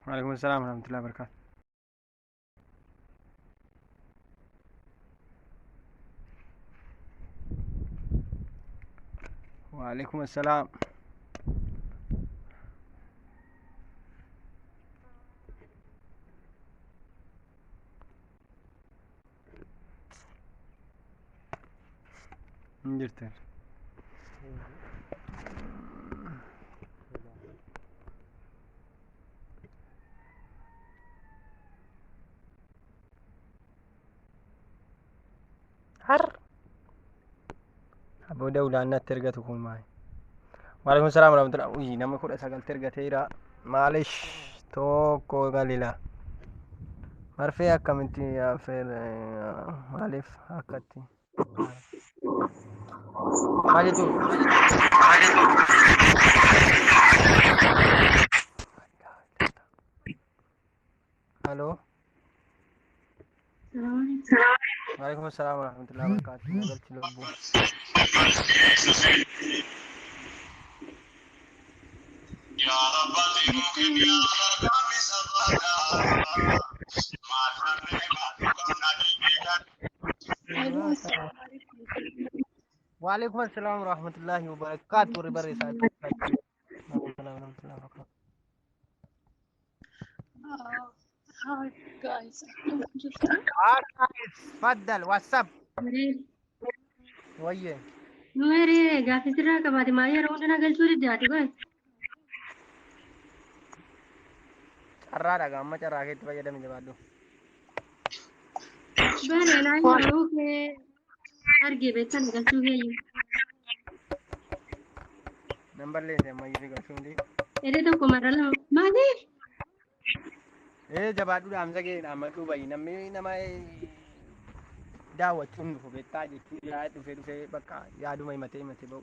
वालेकुम अस्सलाम वरहमतुल्लाहि वबरकातुहू। वालेकुम अस्सलाम। jirteen har abooda ulaannatti ergatu kun maali? Waalaikum salaam warahmatullahi. Uyi nama 19 ergateera. Maalish tokko galila. Marfee akkamitti maaliif akkatti? Maal jettu? Halo. Waalaikum salaam warahmatullahi wabarakatuh. Nagalchi lubbu. Ya Rabbani mungkin ya kami sabada. Waalaikum assalam warahmatullahi wabarakatuh. Ribar Risat. Hi guys. تفضل واتساب ويه Mere gaafi sirraa qabaate maal yeroo hundaa galchuu diddaati goe. carraadha amma carraa keetti fayyadame jabaadhu. Bare naan yeroo kee argee beektan galchuu keeyyu. Nambarleesse amma iyyuu galchuun dii. Edee tokko marra lama maaliif? Jabaadhu dhaamsa kee dhaammadhu bayi namni nama daawwachuun dhufu beektaa jechuun yaa dhufee bakka yaaduma himatee ba'u.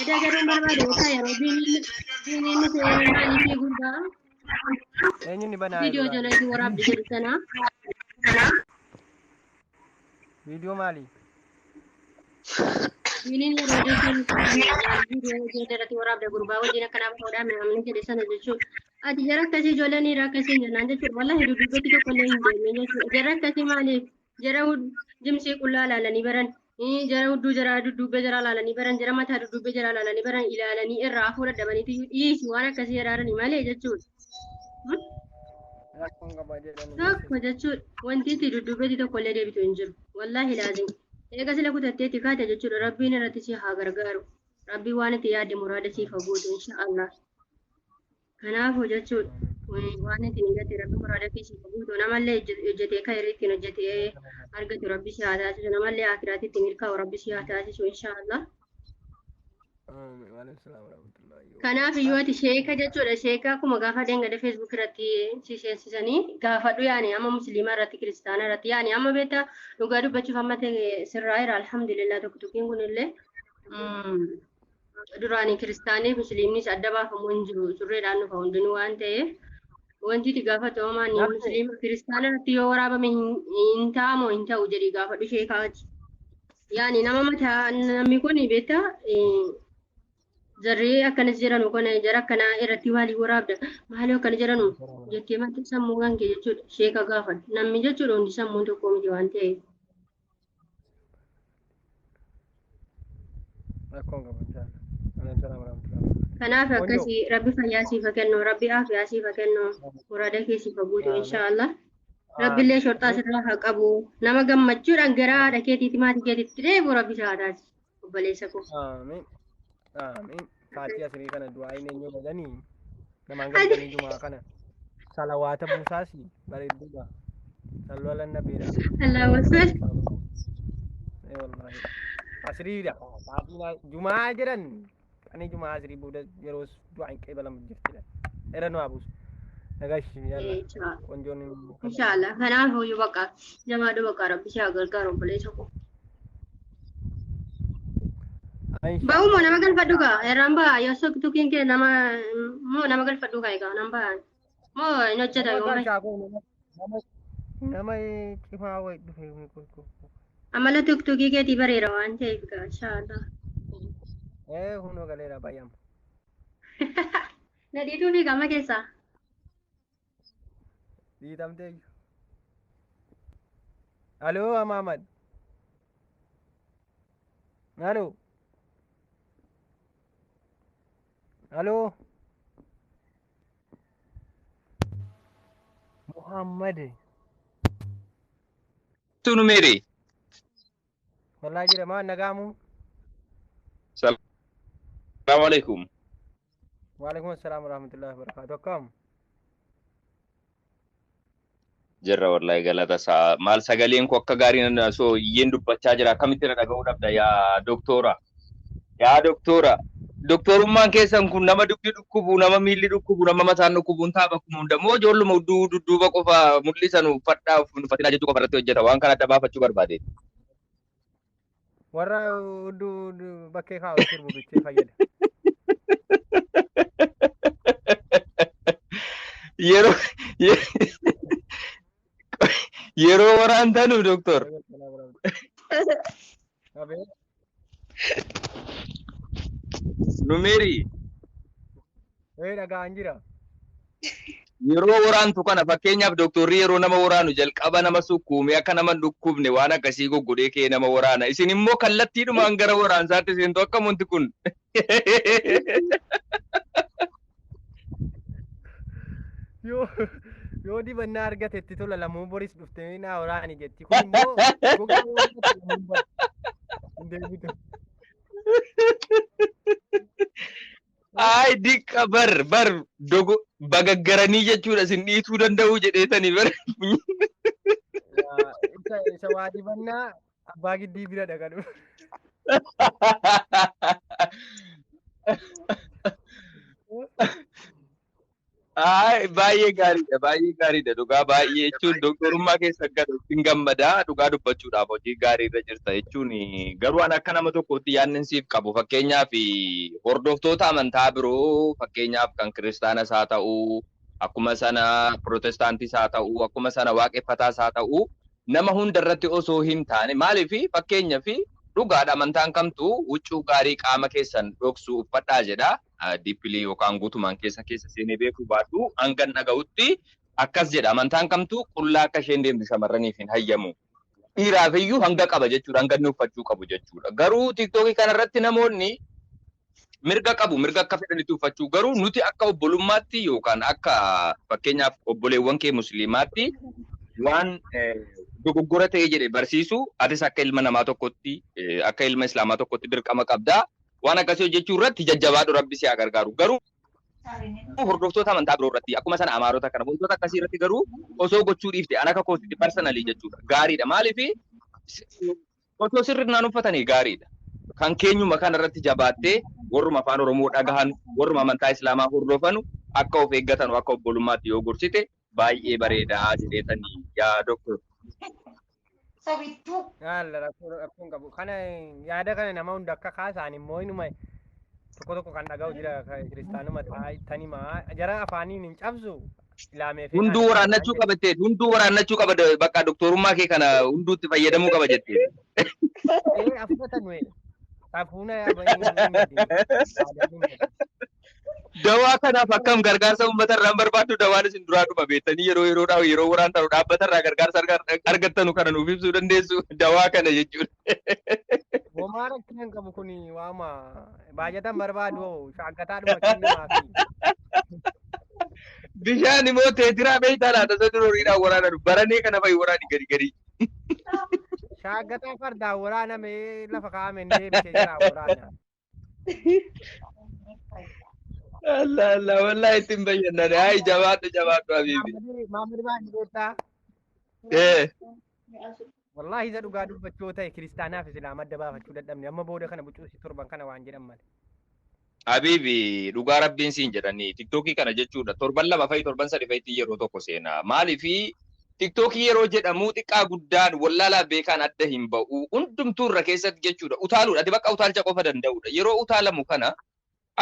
Edee garuun barbaade beektaa yeroo diiniin nuti maaliifii guddaa Eenyuun ni banaa? viidiyoo jalatti waraabde jedhu sanaa. Viidiyoo maali? Diiniin yeroo deebiin viidiyoo jalatti waraabde gurbaa wajjin akkanaaf hodhaa mi'aamni jedhe sana jechuudha. Ati jara akkasii ijoolleen dhiiraa akkasii hin jennaan jechuudha. Wallahi duddubbatti tokko illee hin deemne jechuudha. Jara akkasii maaliif? Jara jimsii qullaa ilaalanii baran. Jara hudduu jara duddubbee jara ilaalanii baran. Jara mataa duddubbee jara ilaalanii baran ilaalanii irraa afur dadhabaniiti dhiisi waan akkasii yaraaranii malee jechuudha. Tokko jechuudha. Wanti itti duddubeetti tokko illee deebitu hin jiru. Wallahi laazim. Eega sila kutatteetti kaate jechuudha. Rabbiin irratti si haa gargaaru. Rabbiin waan itti yaadde muraada siif haa guutu inshaallah. Kanaafuu jechuudha. Waan itti hojjete rabbi muraada keessa guutuu namallee hojjetee kan irratti ittiin hojjetee argatu rabbi si haa taasisu namallee akiraatti ittiin milkaa'u rabbi si haa taasisu inshaallah. Kanaaf iyyuu ati sheeka jechuudha. Sheeka akkuma gaafa deengade feesbuuk irratti si seensisanii gaafadhu yaani amma musliimaa irratti kiristaana irratti yaani amma beektaa dhugaa dubbachuuf amma ta'e sirraa'eera alhamdulillah tokkiin kunillee duraanii kiristaanii musliimnis adda baafamuu hin jiru surreedhaan dhufa hundinuu waan ta'eef wanti itti gaafatamaan musliima kiristaana irratti yoo waraabame hin ta'amoo hin ta'u jedhii gaafadhu sheekaati. Yaani nama mataa namni kun beektaa jarree akkanas jedhanu kana jara akkanaa irratti maalii waraabda maalii akkana jedhanu jettee mata sammuu kan kee jechuudha sheeka gaafadhu namni jechuudha hundi sammuun tokko miti waan ta'eef. Kanaaf akkasii rabbi fayyaa siif haa kennu rabbi aafiyaa siif haa kennu muraada kee siif haa guutu inshaallah. Rabbiillee shortaa sirraa haa qabu nama gammachuudhaan gara haadha keetiitti maatii keetiitti deebi'u rabbi isaa haa taasisu obboleessa koo. Amiin. Faatii asirii kana du'aa hin eenyu godhanii namaan galtanii jumaa kana salawaata buusaasi bareedduudha. Salloo alanna beera. Allah wasal. Wallahi. Asiriidha. Faatii jumaa jedhan ani jumaa asirii booda yeroo du'aa hin qeebalamu jirtidha. Era nu abuus. Nagashi yalla. Qonjoon Inshaallah. Kanaafuu iyyuu bakka jamaadhu bakka rabbi si haa gargaaru obboleessa koo. Ba'umoo nama galfadhu kaa irraan ba'a yoo tukiin kee nama moo nama galfadhu kaa egaa nama ba'a moo hin hojjeta yoo bahe. Nama cimaa wayi dhufe Amala tukii keetii bareera waan ta'eef kaa inshaallah. Hunoo galeera baay'ama. Nadhiituu fi gama keessaa. Dhiitamtee. Aloo Amaamad. Aloo. Aloo. Muhammad. Tunu Mary. Wallahi jira maan nagaamu. Assalamu alaikum. Waalaikum assalam warahmatullahi wabarakatuh. Akkam. Jirra wallahi galata saa maal sagaleen ko akka gaariin so iyyeen dubbachaa jira akkamitti irra dhaga'uu dhabda yaa doktora. Yaa doktora. Doktorummaan keessan kun nama dubbi dhukkubu, nama miilli dhukkubu, nama mataan dhukkubu ta'a kun hundamoo ijoolluma dudduuba qofa mul'isan uffadhaa uffatinaa jechuu qofa irratti hojjeta waan kana adda baafachuu barbaade. Warra bakkee kaa'u sirbu bichee fayyada. Yeroo waraantanu doktor. Numeri. Dhagaan jira. Yeroo waraantu kana fakkeenyaaf doktorri yeroo nama waraanu jalqaba nama sukkuume akka nama dhukkubne waan akkasii goggodhee kee nama waraana. Isin immoo kallattiidhumaan gara waraansaatti isintu akka munti kun. Yoo dibannaa argatetti tola lamuu boris dhuftee naa waraani jetti. Kun immoo gogaa Ay dikka bar dogo bagaggaranii jechuudha isin dhiituu danda'uu jedheetanii bar. Isa waa dibannaa abbaa giddii bira dhaqanu. Ay baay'ee gaariidha dhugaa baay'ee jechuun doktorummaa keessa gadu hin gammadaa dhugaa dubbachuudhaaf hojii gaarii irra jirta jechuun garuu an akka nama tokkotti yaadni siif qabu fakkeenyaaf hordoftoota amantaa biroo fakkeenyaaf kan kiristaanas haa ta'uu akkuma sana protestaantis haa ta'uu akkuma sana waaqeffataas haa ta'uu nama hunda irratti osoo hin taane maaliif fakkeenyaaf dhugaadha amantaan kamtu huccuu gaarii qaama keessan dhoksu uffadhaa jedha. Dippilii yookaan guutumaan keessa seenee beekuu baatu hangan dhaga'utti akkas jedha amantaan kamtu qullaa akka isheen deemtu shamarraniif hin hayyamu. Dhiiraaf iyyuu hanga qaba jechuudha hanga inni uffachuu qabu jechuudha. Garuu tiktookii kanarratti namoonni mirga qabu mirga akka fedhanitti uffachuu garuu nuti akka obbolummaatti yookaan akka fakkeenyaaf obboleewwan kee musliimaatti waan dogoggora ta'ee jedhe barsiisu atis akka ilma namaa tokkotti akka ilma islaamaa tokkotti dirqama qabdaa. Waan akkasii hojjechuu irratti jajjabaadhu rabbi si haa gargaaru. Garuu hordoftoota amantaa biroo irratti akkuma sana amaarota kana wantoota akkasii irratti garuu osoo gochuu dhiifte an akka kootitti personally jechuudha. Gaariidha. Maaliif osoo sirriidhaan uffatanii gaariidha. Kan keenyuma kana irratti jabaattee warruma afaan Oromoo dhagahan warruma amantaa Islaamaa hordofanu akka of eeggatan akka obbolummaatti yoo gorsite baay'ee bareedaa jedheetanii yaa doktor. Yaala rakkoon qabu. Kana yaada kana nama hunda akka kaasaan immoo inuma tokko kan dhaga'u jira kiristaanuma tanimaa jara afaaniin hin cabsu ilaamee fi hunduu waraannachuu qabattee hunduu waraannachuu qaba bakka doktorummaa kee kana hunduutti fayyadamuu qaba jettee. Afuratan wee afuuna yaabanii dawaa kanaaf akkam gargaarsa uummata irraa barbaaddu dawaan isin duraa dhuma beektanii yeroo waraan ta'u dhaabbata irraa gargaarsa argattanu kana nuuf ibsuu dandeessu dawaa kana jechuudha. Homaa rakkinaan qabu kun waama baajatan barbaadu shaaggataadhuma kennumaa bishaan immoo teetiraa beektaa laata isa durooriidhaan waraananu baranee kana fa'i waraani gadi. Shaaggataa fardaan waraaname lafa kaa'ame deebisee jira waraana. Allah wallahi ittiin bayyannane ay jabaadhu habiibi. Maamilli baay'ee beektaa. Wallahi isa dhugaa dubbachuu ta'e kiristaanaaf islaama adda baafachuu dadhabne amma booda kana bucuusi torban kana waan jedhan malee. Habiibi dhugaa rabbiin siin jedhanii tiktookii kana jechuudha torban lama fa'i torban sadi fa'itti yeroo tokko seenaa maaliifi tiktookii yeroo jedhamu xiqqaa guddaan wallaalaa beekaan adda hin ba'u hundumtuu irra keessatti jechuudha utaaluudha ati bakka utaalcha qofa danda'uudha yeroo utaalamu kana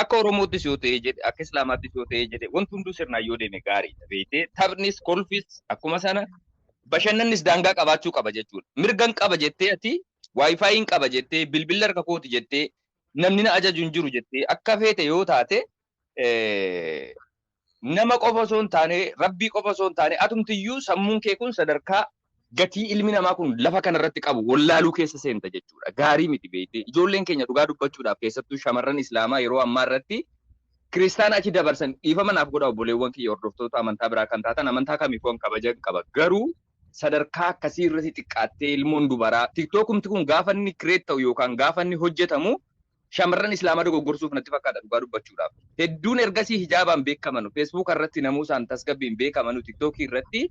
akka Oromoottis yoo ta'e jedhe akka Islaamaattis yoo ta'e jedhe wanti hunduu sirnaan yoo deeme gaariidha beektee taphnis kolfis akkuma sana bashannannis daangaa qabaachuu qaba jechuudha. Mirgan qaba jettee ati waayifaayiin qaba jettee bilbila harka kooti jettee namni na ajaju hin jiru jettee akka feete yoo taate nama qofa osoo hin taane rabbii qofa osoo hin taane atumtiyyuu sammuun kee kun sadarkaa gatii ilmi namaa kun lafa kanarratti qabu wallaaluu keessa seenta jechuudha. Gaarii miti beektee ijoolleen keenya dhugaa dubbachuudhaaf keessattuu shamarran islaamaa yeroo ammaa irratti kiristaana achi dabarsan dhiifama naaf godha obboleewwan kiyya hordoftoota amantaa biraa kan taatan amantaa kamiifuu kabaja qaba. Garuu sadarkaa akkasii irratti xiqqaattee ilmoon dubaraa tiktookumti kun gaafa inni kireet ta'u yookaan gaafa inni hojjetamu shamarran islaamaa dogoggorsuuf natti fakkaata dhugaa dubbachuudhaaf. Hedduun ergasii hijaabaan beekaman feesbuuk irratti namuusaan tasgabbiin beekaman tiktookii irratti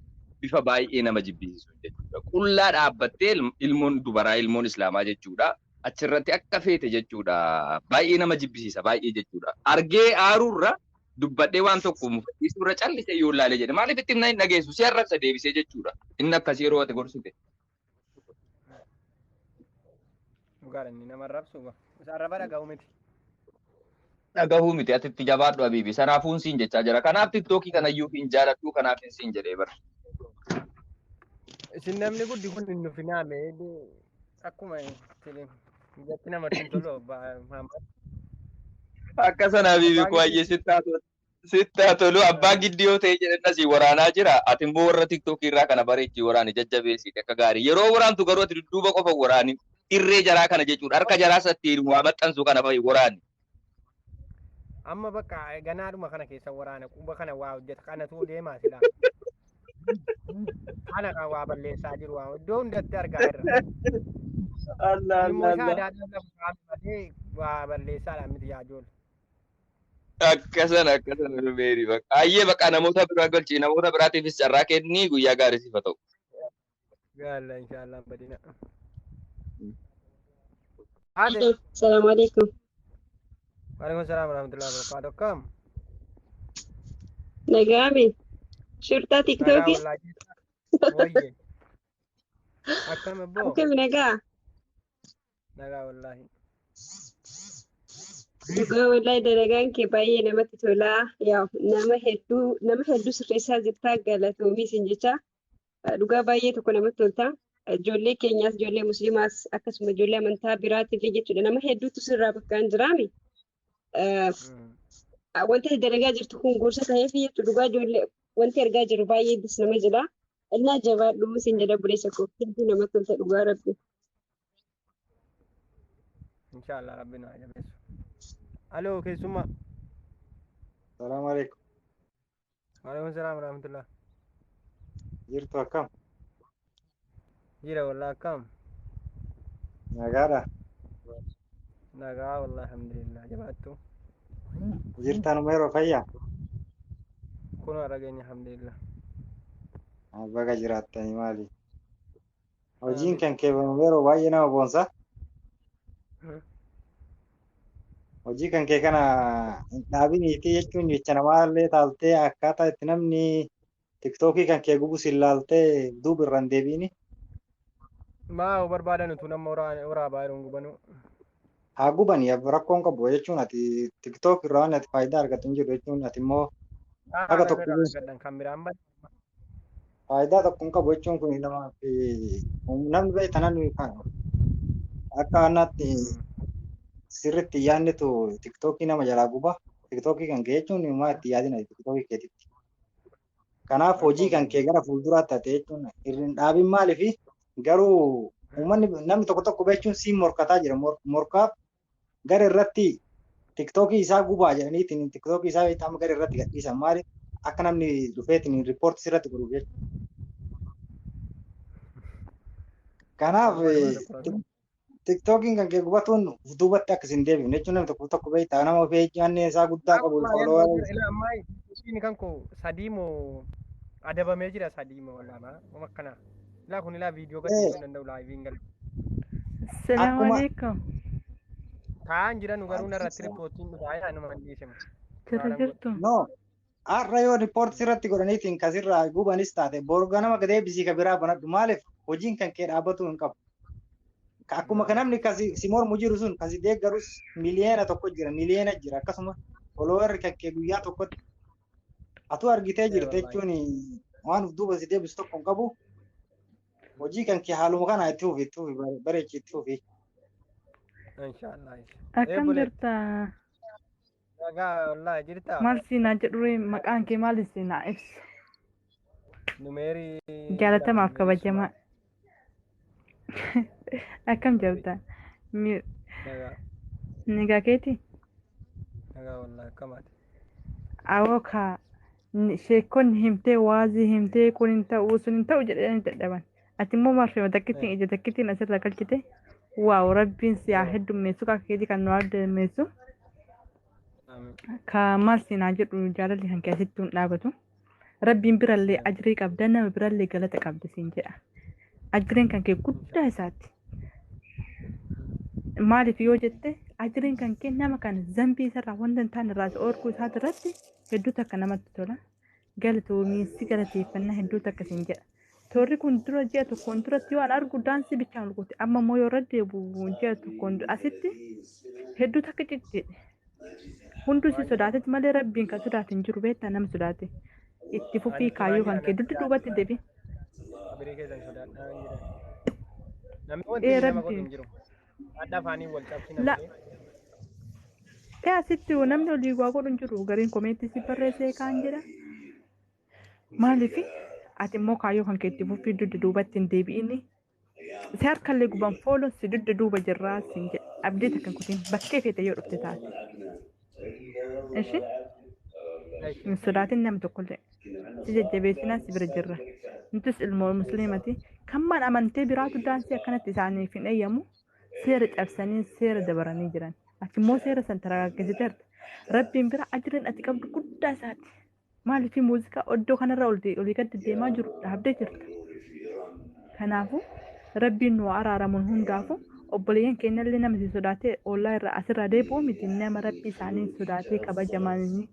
bifa baay'ee nama jibbisiisu jechuudha. Qullaa dhaabbattee ilmoon dubaraa ilmoon islaamaa jechuudha. Achirratti akka feete jechuudha. Baay'ee nama jibbisiisa baay'ee jechuudha. Argee aaruurra dubbadhee waan tokko mufachiisuurra callisee yoo ilaalee jedhe maaliif itti hin dhageessu si arrabsa deebisee jechuudha. Inni akkasii yeroo ati gorsite. Dhugaadha inni nama arrabsu isa arraba dhaga'u miti. Dhagahuu miti ati itti jabaadhu Habiibi. Sanaafuu siin jechaa jira. Kanaaf tiktookii kanayyuu hin jaaladhu kanaaf hin siin jedhee bara. Isin namni guddi kun hin nufinaame akkuma ijatti namatti hin tolu Muhammad. Akka sana Habiibi baay'ee sittaa tolu abbaa giddiyoo ta'e jedhan asii waraanaa jira. Ati immoo warra tiktookii irraa kana bareechii waraani jajjabeessiite akka gaarii. Yeroo waraantu garuu ati dudduuba qofa waraani. Irree jaraa kana jechuudha. Harka jaraa sattiin waa maxxansu kana fa'i waraani. Amma bakka ganaadhuma kana keessa waraana quba kana waa hojjeta kanatu deemaa silaa. Kana kan waa balleessaa jiru waa iddoo hundatti argaa jirra. Allah Allah. Waa balleessaadhaan miti yaa ijoollee. Akkasana meeri bakka. Ayyee bakka namoota biraa galchii namoota biraatiifis carraa kennii guyyaa gaarii siif ta'u. Gaala inshaallah badina. Assalamu alaikum. Waalaikumsalam warahmatullahi wabarakatuh. Kam? Nagami. Shurta TikToki. Wayye. Akkam abbo. Akkam nagaa. Nagaa wallahi. Dhugaa wallahi dalagaan kee baay'ee namatti tola. Yaa nama hedduu sirreessaa jirtaa galatoomii siin jecha. Dhugaa baay'ee tokko namatti tolta. Ijoollee keenyaas ijoollee musliimaas akkasuma ijoollee amantaa biraatiif jechuudha. Nama hedduutu sirraa bakkaan jiraami. Wanti dalagaa jirtu kun gorsa ta'eef jechuudha. Dhugaa ijoollee wanti argaa jiru baay'ee heddus nama jira. Innaa jabaadhu siin jedha buleessa koo. Hedduu namatti tolta dhugaa rabbi. Inshaallah rabbi na jabeessu. Aloo keessummaa. Salaamu alaikum. Waalaikum salaam warahmatullah. Jirtu akkam? Jira wallah akkam. Nagaadha. Nagaa wallah alhamdulillah jabaattu. Jirtaanuma yeroo fayyaa? Kunoo dhageenya alhamdulillah. Baga jiraattanii maali? Hojiin kan keebamu yeroo baay'ee nama boonsa. Hojii kan kee kana hin dhaabiniiti jechuun jecha namaallee taaltee akkaataa itti namni tiktookii kan kee gubu sin laaltee duuba irra hin deebiini. Maa barbaadan utuu nama waraabaa jiruun gubanu. Haa gubani rakkoon qabu jechuun ati tiktook irraa waan ati faayidaa argattu hin jiru jechuun ati immoo akka tokko kan biraan bada. Faayidaa tokko hin qabu jechuun kun namni beektanan akka annaatti sirriitti yaadnitu tiktookii nama jalaa guba. Tiktookii kan kee jechuun immoo itti yaadina tiktookii keetitti. Kanaaf hojii kan kee gara fuulduraatti ati jechuun hin dhaabin maaliifi garuu uummanni namni tokko beekuun siin morkataa jira. Morkaaf gara irratti tiktookii isaa gubaa jedhaniitiin tiktookii isaa beektaa gara irratti gadhiisan maaliif akka namni dhufeetiin riippoortii sirratti godhuuf jechuudha. Kanaaf tiktookiin kan kee gubatuun duubatti akkas hin deebifne jechuun namni tokko beektaa nama ofii yaadni isaa guddaa qabu. Inni kan koo sadii moo adabamee jira sadii moo lama akkana. Ilaa kun ilaa viidiyoo gadhiisuu danda'u laayiviin galu. Salaamu alaikum. Kaan jiran garuu narratti riippoortiin dhugaa yaa nama hin dhiisemu. Sirra jirtu. No. Har'a yoo riippoortii irratti godhaniitiin kasirraa gubanis taate borga nama gadee bisii ka biraa banadhu maaliif hojiin kan kee dhaabbatu hin qabu. Akkuma kan namni si mormu jiru sun kasi deeggarus miliyoona tokko jira miliyoona jira akkasuma foloowarri kan kee guyyaa tokkotti atu argitee jirte jechuun waan duuba si deebisu tokko hin qabu. Hojii kan kee haaluma kana itti fufi bareechi itti fufi. Inshaallah. Akkam jirta? Nagaa wallahi jirta. Maal siinaa jedhu maqaan kee maal siinaa ibsu? Numeerii Jaalatamaaf kabajamaa. Akkam jirta? Nagaa Nigaa keeti? nagaa wallahi akkamaati. Awoo kaa sheekonni himtee waazii himtee kun hin ta'uu sun hin ta'u jedhanii dadhaban. Ati immoo marfee takkittiin ija takkittiin asirra galchite. Waaw rabbiin si haa heddummeessu akka keetii kan nu addeessu. Ka maal siinaa jedhu jaalalli kan keessatti hin dhaabatu. Rabbiin birallee ajrii qabda nama birallee galata qabda siin jedha. Ajriin kan kee guddaa isaati. Maaliif yoo jette ajriin kan kee nama kan zambii isarraa wanta hin taane irraa oorkuu isaati irratti hedduu takka namatti tola. Galatoomii galateeffannaa hedduu takka siin jedha. Toorri kun dura ji'a tokkoon duratti waan argu daansii bichaan lukuuti. Amma immoo yoo irra deebi'u ji'a tokkoon asitti hedduu takka ciccee. Hunduu si sodaatetti malee rabbiin kan sodaate hin jiru beektaa nama sodaate. Itti fufii kaayyoo kan kee duddu duubatti deebi. Abirii keessan sodaadhaa jira. Namni wanti nama godhu hin jiru. Adda afaanii wal cabsina. Asitti namni olii waa godhu hin jiru. Gariin komeetti si barreessee kaan jedha. Maaliif ati immoo kaayyoo kan keetti fufii duddu duubatti hin deebi'ini. Si harkallee guban fooloon si duddu duuba jirraa siin jedha. Abdii takkan kutiin bakkee feete yoo dhufte taate. Ishi hin sodaatin nama tokkollee. Si jajjabeessinaa si bira jirra. Nutis ilmoo musliimati. Kan maan amantee biraatu daansii akkanatti isaaniif hin eeyyamu. Seera cabsanii seera dabaranii jiran. Ati immoo seera san taragaaggesiteerta. Rabbiin bira ajriin ati qabdu guddaa isaati. Maaliif muuziqaa iddoo kanarra olii gadi deemaa jiru dhaabdee jirta. Kanaafuu rabbiin nu araaramuun hundaafu obboleeyyan keenyallee nama si sodaatee ollaa irraa asirraa deebi'u miti nama rabbi isaanii sodaatee kabajamanii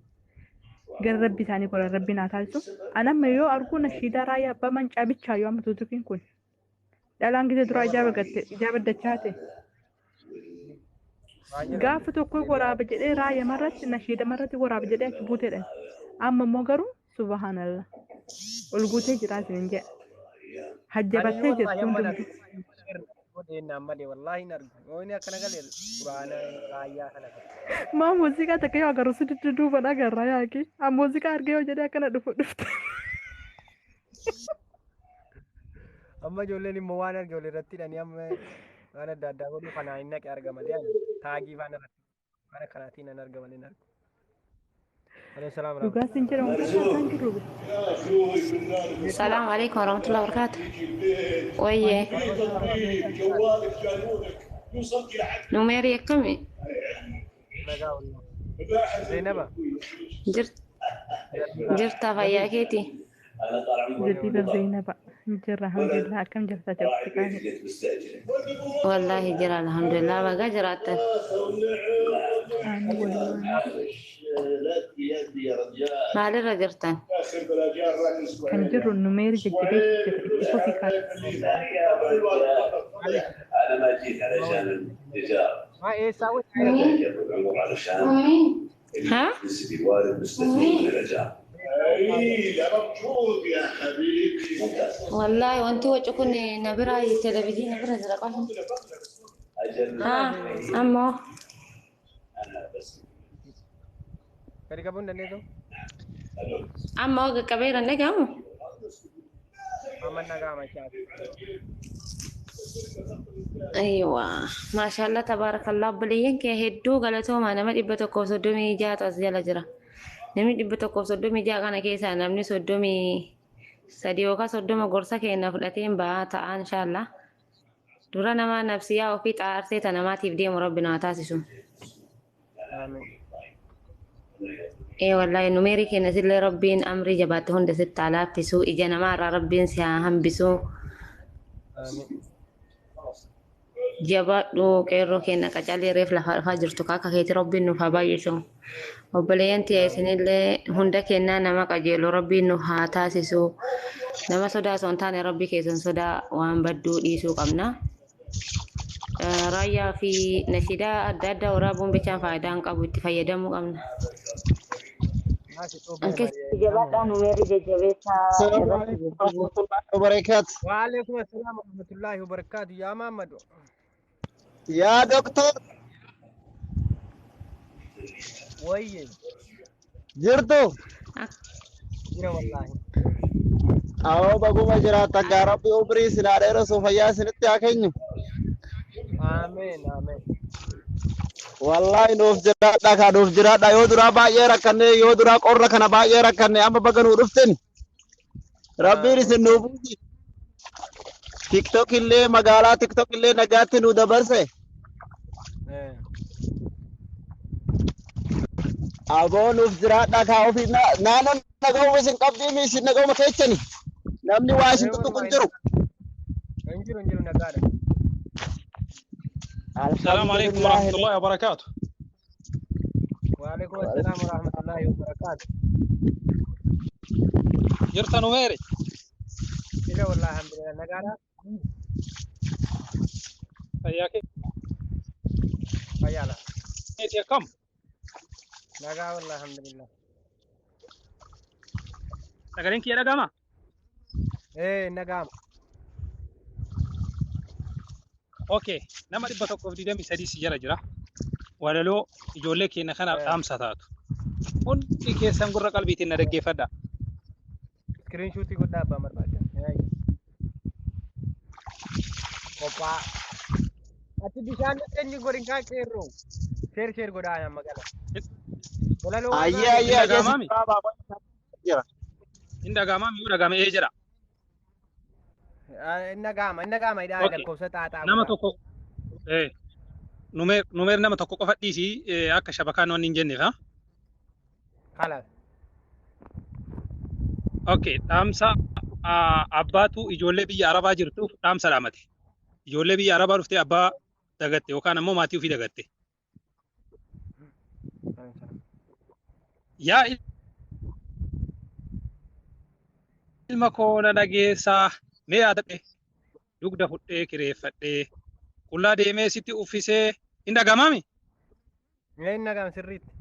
gara rabbi isaanii godhan rabbi naa taasisu. Anamma yoo arguu nashiidaa raayyaa abbaa mancaa bichaa yoo amma tuutufiin kun dhalaan gisee duraa ijaaba dachaate. Gaafa tokko waraaba jedhee raayyaa marratti nashiida marratti waraaba jedhee achi buuteedha. Amma immoo garuu subhanallah ol guutee jiraatu hin jedha. Hajjabattee jirtu hundumtu. Maa muuziqaa takka yoo agarru si duuba dhagarraa yaaki. Muuziqaa argee yoo jedhee akkana dhufte. Amma ijoolleen immoo waan arge walirratti hidhanii amma waan adda addaa godhu kanaan hin naqe argama taagii waan irratti waan akkanaatiin hin argaman hin argu. السلام عليكم ورحمة الله وبركاته. ويه نميري كمي زينبا جرت فيا كيتي جديدة زينبا جرى الحمد لله كم جرت جبتك والله جرى الحمد لله بقى جرات ما لي رجرتان كان جرو النمير جديد شوفي كان انا ما جيت علشان التجاره ما ايه سويت ها نسبي وارد مستثمر من الرجال اي مبسوط يا حبيبي والله وانتو وجهكم نبرة تلفزيون نبرة زرقاء ها أمو Kali kabun dan itu? أمو كبيرة نجامو Aman naga macam. أيوة ما شاء الله تبارك الله بليين كهدو قالتهم أنا ما تبى تكوب صدومي جات أزيال جرا نمي تبى تكوب صدومي جا كنا كيسا نمني صدومي سديوكا صدوم غرسة كنا فلاتين با تا إن شاء الله دورا نما نفسيا وفي تعرسي تنما تبدي مربنا تاسسون Amin. إيه والله نميري كنا سل ربين أمري جباتهن ده 6000 بسو إجانا ما ربين سياهم بسو Amin. jabaadhu qeerroo keenya qacaalee reef lafa dhufaa jirtu akka keeti rabbiin nuuf haa baay'isu obboleeyyan isinillee hunda kennaa nama qajeeloo rabbiin nuuf haa taasisu nama sodaa osoo hin taane rabbi keessan sodaa waan badduu dhiisuu qabna raayyaa fi nashiidaa adda addaa waraabuun bichaan faayidaa hin qabu itti fayyadamuu qabna. jabaadhaa numeerri jajjabeessaa irratti Waalaikum assalam warahmatullahi wabarakatuh. Ya Muhammad. Ya dokter, Wayye. Jirtu. Jira wallahi. Awoo baguma jiraata gaa rabbi umrii sinaa dheeressu fayyaa isinitti haa kennu. Amen. Amen. Wallahi nuuf jiraadha kaa nuuf jiraadha yoo duraa baay'ee rakkanne yoo duraa qorra kana baay'ee rakkanne amma baga nuu dhuften. Rabbiin isin nuuf buusi. TikTok illee magaalaa TikTok illee nagaatti nu dabarse. Aboo nuuf jiraadha kaa ofii naannoon nagahuma isin qabdii isin nagahuma keechani. Namni waa isin tuttuqu hin jiru. Injiru nagaadha. السلام عليكم ورحمة الله وبركاته. وعليكم السلام ورحمة الله وبركاته. جرت نميري. إلا والله الحمد لله نقارا. حياك. حيالا. يا كم؟ نقارا والله الحمد لله. نقارين كي نقاما؟ إيه نقام. اوكي nama 123 jara jira walaloo ijoollee keenya kana dhaamsa taatu hundi keessan gurra qalbiitiin na dhaggeeffadha. Screenshot godhaa abbaa barbaadan. Kophaa. Ati bishaan eenyu godhin kaa keerroo. Sheer godhaa amma gala. Walaloo. Ayyee jira. Inni dhagaama mi'uu dhagaama ee jira. Nagama idhaa lakkoofsa xaaxaa. Nama tokko numeer nama tokko qofa dhiisi akka shabakaan waan hin jenneef ha. Kala. Okay, dhaamsa abbaatu ijoollee biyya Arabaa jirtuuf dhaamsa dhaamate. Ijoollee biyya Arabaa dhuftee abbaa dagatte yookaan ammoo maatii ofii dagatte. Yaa ilma koo na dhageessaa mee yaadadhe dugda fudhee kireeffadhee qullaa deemee sitti uffisee hin dhagamaami? Hin dhagam sirriitti.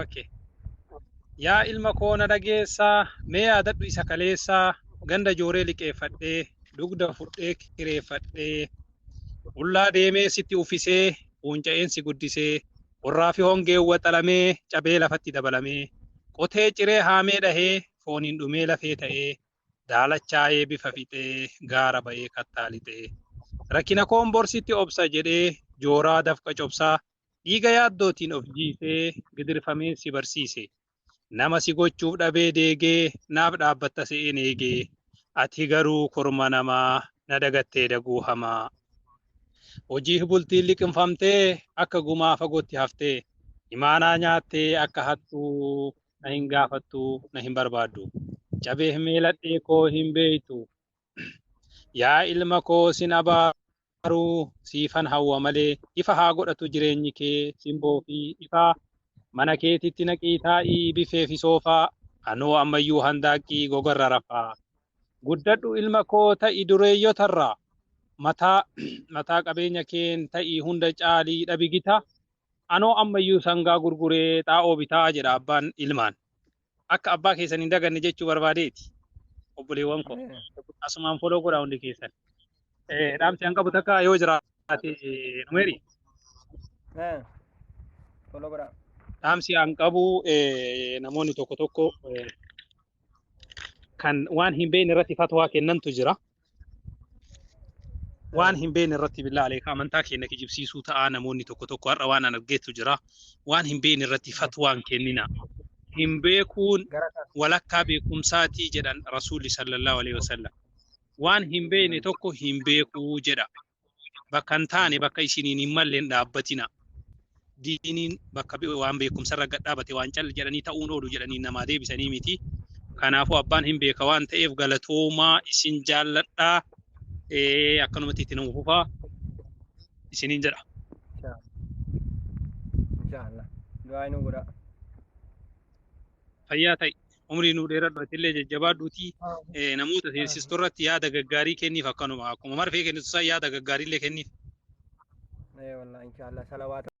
Okay. Yaa ilma koo na dhageessaa mee yaadadhu isa kaleessaa ganda jooree liqeeffadhee dugda fudhee kireeffadhee qullaa deemee sitti uffisee fuunca'eensi guddisee warraa fi hongee waxalamee cabee lafatti dabalamee qotee ciree haamee dhahee fooniin dhumee lafee ta'ee daalachaa'ee bifa fixee gaara ba'ee kattaalixee rakkina koon borsitti obsa jedhee jooraa dafqa cobsaa dhiiga yaaddootiin of jiisee gidirfamee si barsiise nama si gochuuf dhabee deegee naaf dhaabbatta se'een eegee ati garuu korma namaa na dagattee daguu hamaa hojii bultiin liqinfamtee akka gumaa fagootti haftee imaanaa nyaattee akka hattuu na hin gaafattuu na hin barbaaddu. Cabee meeladhee koo hin beeytu. Yaa ilma koo sin abaaruu siifan hawwa malee ifa haa godhatu jireenyi kee simboo fi ifaa mana keetitti naqii taa'ii bifee fi soofaa anoo ammayyuu handaaqqii gogorra rafaa. Guddadhu ilma koo ta'i dureeyyotarraa mataa qabeenya keen ta'ii hunda caalii dhabi gita anoo ammayyuu sangaa gurguree xaa'oo bitaa jedha abbaan ilmaan. Akka abbaa keessan hin daganne jechuu barbaadeeti. Obboleewwan koo asumaan foloo godhaa hundi keessan. Dhaamsi an qabu takka yoo jiraate numeeri. Foloo godhaa. Dhaamsi an qabu namoonni tokko tokko kan waan hin beekne irratti fatwaa kennantu jira. Waan hin beekne irratti billaalee amantaa keenya kijibsiisuu ta'a namoonni tokko tokko har'a waan an argeetu jira. Waan hin beekne irratti fatwaan kennina. Hin beekuun walakkaa beekumsaatii jedhan Rasuulli sallallahu alaihi wasallam. Waan hin beekne tokko hin beekuu jedha. Bakka hin taane bakka isiniin hin malleen dhaabbatina. Diiniin bakka waan beekumsarra gad dhaabate waan calli jedhanii ta'uun oolu jedhanii namaa deebisanii miti. Kanaafuu abbaan hin beeka waan ta'eef galatoomaa isin jaalladhaa akkanumatti itti nama fufaa isiniin jedha. Inshaallah. Du'aa nu godha. Fayyaa ta'i umrii nu dheeradhu illee jajjabaadhuutii namoota seensistuu irratti yaada gaggaarii kenniif akkanuma akkuma marfee kennitu yaada gaggaarii illee kenniif. Wallahi inshaallah salawaata.